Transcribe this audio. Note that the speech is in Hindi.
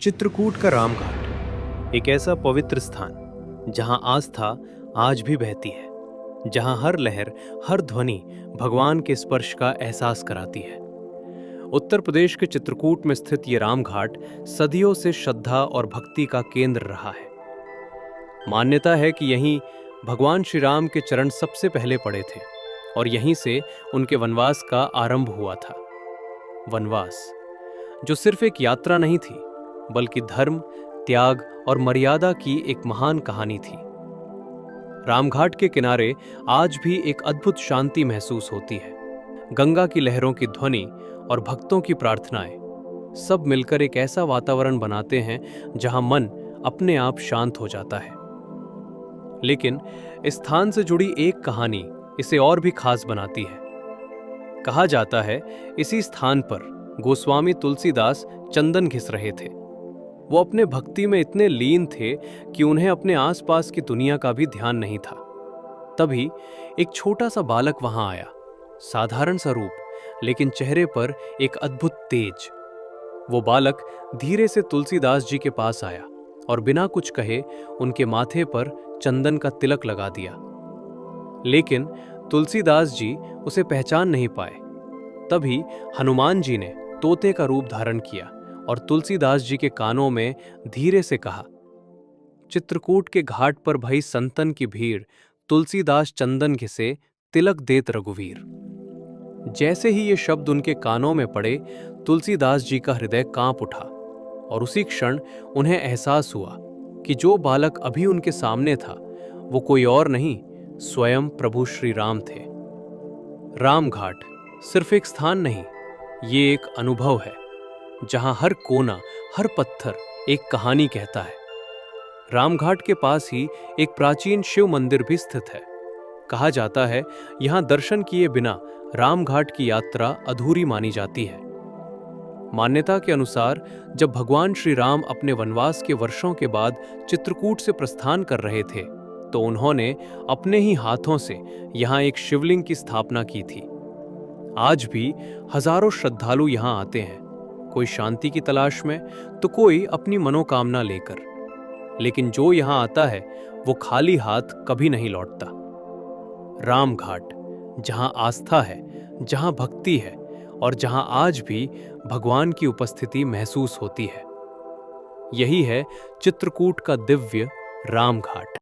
चित्रकूट का रामघाट एक ऐसा पवित्र स्थान जहां आस्था आज भी बहती है, जहां हर लहर, हर ध्वनि भगवान के स्पर्श का एहसास कराती है। उत्तर प्रदेश के चित्रकूट में स्थित ये रामघाट सदियों से श्रद्धा और भक्ति का केंद्र रहा है। मान्यता है कि यहीं भगवान श्री राम के चरण सबसे पहले पड़े थे और यहीं से उनके वनवास का आरंभ हुआ था। वनवास जो सिर्फ एक यात्रा नहीं थी, बल्कि धर्म, त्याग और मर्यादा की एक महान कहानी थी। रामघाट के किनारे आज भी एक अद्भुत शांति महसूस होती है। गंगा की लहरों की ध्वनि और भक्तों की प्रार्थनाएं सब मिलकर एक ऐसा वातावरण बनाते हैं जहां मन अपने आप शांत हो जाता है। लेकिन इस स्थान से जुड़ी एक कहानी इसे और भी खास बनाती है। कहा जाता है इसी स्थान पर गोस्वामी तुलसीदास चंदन घिस रहे थे। वो अपने भक्ति में इतने लीन थे कि उन्हें अपने आसपास की दुनिया का भी ध्यान नहीं था। तभी एक छोटा सा बालक वहां आया, साधारण सा रूप, लेकिन चेहरे पर एक अद्भुत तेज। वो बालक धीरे से तुलसीदास जी के पास आया और बिना कुछ कहे उनके माथे पर चंदन का तिलक लगा दिया। लेकिन तुलसीदास जी उसे पहचान नहीं पाए। तभी हनुमान जी ने तोते का रूप धारण किया और तुलसीदास जी के कानों में धीरे से कहा, चित्रकूट के घाट पर भई संतन की भीड़, तुलसीदास चंदन घिसे तिलक देत रघुवीर। जैसे ही ये शब्द उनके कानों में पड़े, तुलसीदास जी का हृदय कांप उठा और उसी क्षण उन्हें एहसास हुआ कि जो बालक अभी उनके सामने था वो कोई और नहीं, स्वयं प्रभु श्री राम थे। रामघाट सिर्फ एक स्थान नहीं, ये एक अनुभव है जहां हर कोना, हर पत्थर एक कहानी कहता है। रामघाट के पास ही एक प्राचीन शिव मंदिर भी स्थित है। कहा जाता है यहां दर्शन किए बिना रामघाट की यात्रा अधूरी मानी जाती है। मान्यता के अनुसार जब भगवान श्री राम अपने वनवास के वर्षों के बाद चित्रकूट से प्रस्थान कर रहे थे, तो उन्होंने अपने ही हाथों से यहां एक शिवलिंग की स्थापना की थी। आज भी हजारों श्रद्धालु यहां आते हैं, कोई शांति की तलाश में, तो कोई अपनी मनोकामना लेकर। लेकिन जो यहां आता है वो खाली हाथ कभी नहीं लौटता। रामघाट जहां आस्था है, जहां भक्ति है और जहां आज भी भगवान की उपस्थिति महसूस होती है, यही है चित्रकूट का दिव्य रामघाट।